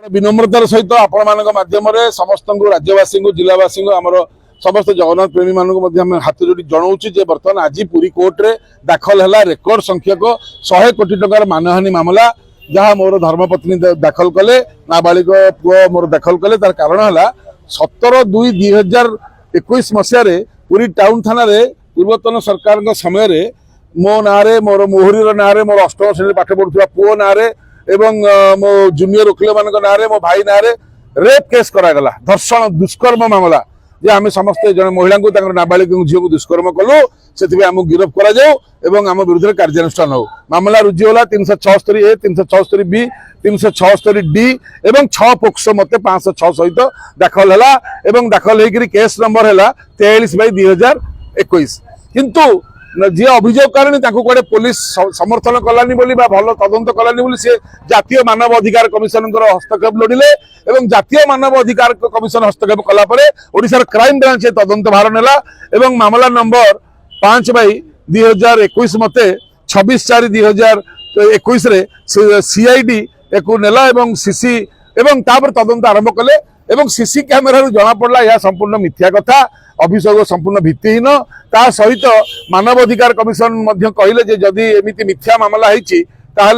विनम्रतार सहित आपण माध्यम समस्त राज्यवासी जिलावासी आमर समस्त जगन्नाथ प्रेमी मानक हाथ जोड़ी जनाऊँ जे बर्तमान आज पुरी कोर्ट रे दाखल है रेकर्ड संख्यक 100 कोटी टंकार मानहानि मामला जहाँ मोर धर्मपत्नी दाखल कले नाबालिग पुओ मोर दाखल कले तार कारण है 17/2/2021 मसीह पुरी टाउन थाना रे पूर्वतन सरकार समय रे मो नारे मोर मोहरी ना मोर अष्टम श्रेणी पाठ पढ़ुवा पुओ नारे एवं मो जूनियर वकिल मान ना मो भाई ना रेप केस करागला धर्षण दुष्कर्म मामला जे आम समस्त जन महिला को नाबालिग झील को दुष्कर्म कलु से आम गिरफ कर आम विरुद्ध कार्यानुष्ठान हो मामला रुजुला 376A 376B 376D एवं 6 पोक्सो मते 506 सहित दाखल है दाखल होकर केस नंबर है 43/2021 किंतु जी अभियोगकारिणी कड़े पुलिस समर्थन कलानी बोली भल तदंत कलानी बोली सी जातीय मानव अधिकार कमिशन हस्तक्षेप लोड़िले एवं जातीय मानव अधिकार कमिशन हस्तक्षेप कलापर ओडिशार क्राइम ब्रांच तदंत भार नेला एवं मामला नंबर 5/2021 मते 26/4/2021 रे सीआईडी एको नेला एवं सीसी एवं तापर तदंत आरंभ कले एवं सीसी कैमेरा जना पड़ा यह संपूर्ण मिथ्या कथा अभियोग संपूर्ण भित्तिहीन ता सहित मानव अधिकार कमिशन कहले जे जदि एमिति मिथ्या मामला होता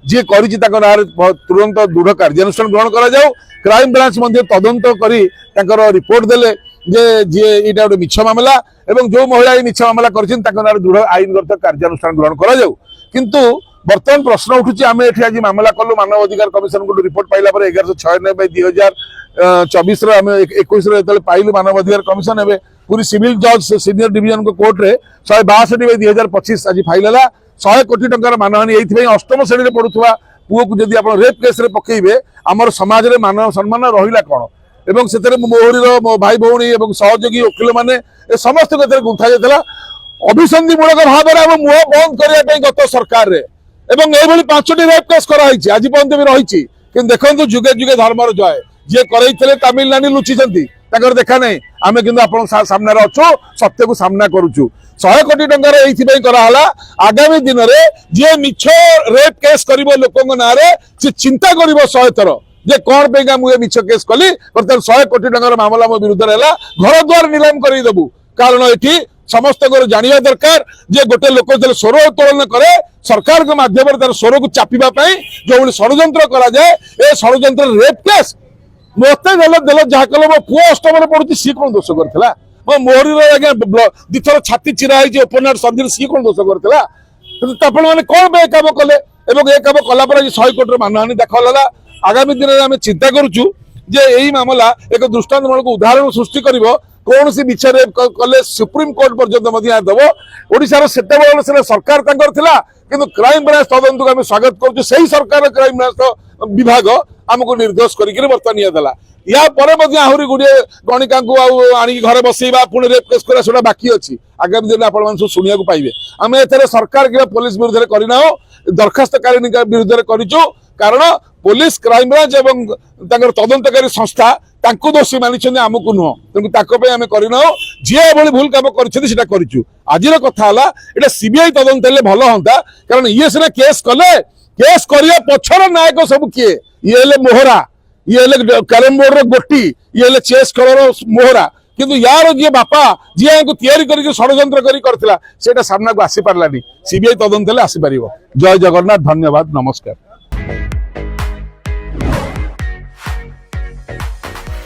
जी करी तुरंत दृढ़ कार्यानुष्ठान ग्रहण करा जाऊ क्राइम ब्रांच तदंत करी रिपोर्ट देले जे जी यहाँ गोटे मिछ मामला एवं जो महिला मिछ मामला कर दृढ़ आईनगत कार्यानुष्ठान ग्रहण करा जाऊ किंतु बर्तमान प्रश्न उठुची आम ये आज मामला कलु मानव अधिकार कमिशन को रिपोर्ट पाइला 1196/2024 आम 21 पाइलु मानव अधिकार कमिशन एवं पूरी सिविल जज सीनियर डिविजन को कोर्ट रे 162/2025 आज फाइल है 100 कोटी टंकार मानहानि ये अष्टम श्रेणी में पढ़ुवा पुओ को जब आप रेप केस पकईबे आमर समाज में मानव सम्मान रहा कौन एवं से मोहरी मो भाई भौणी और सहयोगी वकिल मैंने समस्त गुंथा जाता अभिसंधिमूलक भाव में मुह बंद करने गत सरकार रे एवं ये 5टी रेप केस कराई आज पर्यंत भी रही कि देखो जुगे जुगे धर्मर जय जी कर तमिलनाडु लुचिंट देखा नहीं आम कि सामने अच्छु सत्य को सामना करुचु 100 कोटी टंकार ये आगामी दिन में जी मिछ रेप केस कर लोक ना सी चिंता कर 100 थर जे कौन पे मुझे मिछ केस कली 100 कोटी टंकार मामला मो विरुद्ध है घर द्वार निलाम करदेबू कारण ये समस्त जाना दरकार जे गोटे लोक स्वर उत्तोलन करे सरकार के माध्यम तार स्वर को चापिबा जो षड्यंत्र करा जाए ए षड्यंत्र रेप केस मत देल जहाँ कल मो पुओ अष्टम पढ़ुची सी कौन दोष करता मो मोहरी आज्ञा दिथर छाती चिरा है ओपन सर्जरी सी कौन दोष करता मैंने कौन पे काम कले ये काम कलापर 100 कोटी मानहानि दाखल है आगामी दिन में आम चिंता करुचु जे यही मामला एक दृष्टान्तमूलक उदाहरण सृष्टि कर कौन सी मिछ रेप कले सुप्रीम कोर्ट पर्यटन दब ओडिशार से सरकार किंतु क्राइम ब्रांच तदंत को आम स्वागत करुँ सरकार क्राइम ब्रांच विभाग आमको निर्दोष करके बर्तमान देला या आहरी गुड़े गणिका आनी घरे बसैबा पुणी रेप केस करा बाकी अच्छी आगामी दिन आप शुणा पाइबे आम ए सरकार कि पुलिस विरुद्ध करना दरखास्तकारी विरुद्ध करूँ कारण पुलिस क्राइम ब्रांच एवं तदंतकारी संस्था दोषी मानी आमको नुह तेणु आम करना जी भाई भूल कम कर आज कथा है सीबीआई तदंत भल हाँ कारण ये सीना केस कले केस करिया पछर नायक सब किए ये मोहरा ये कैरम बोर्ड गोटी ये चेस खेल मोहरा किंतु यार जी बापा जी या षड्यंत्र करता सामना को आसी पार्लानी सीबीआई तदंत आसीपर जय जगन्नाथ धन्यवाद नमस्कार।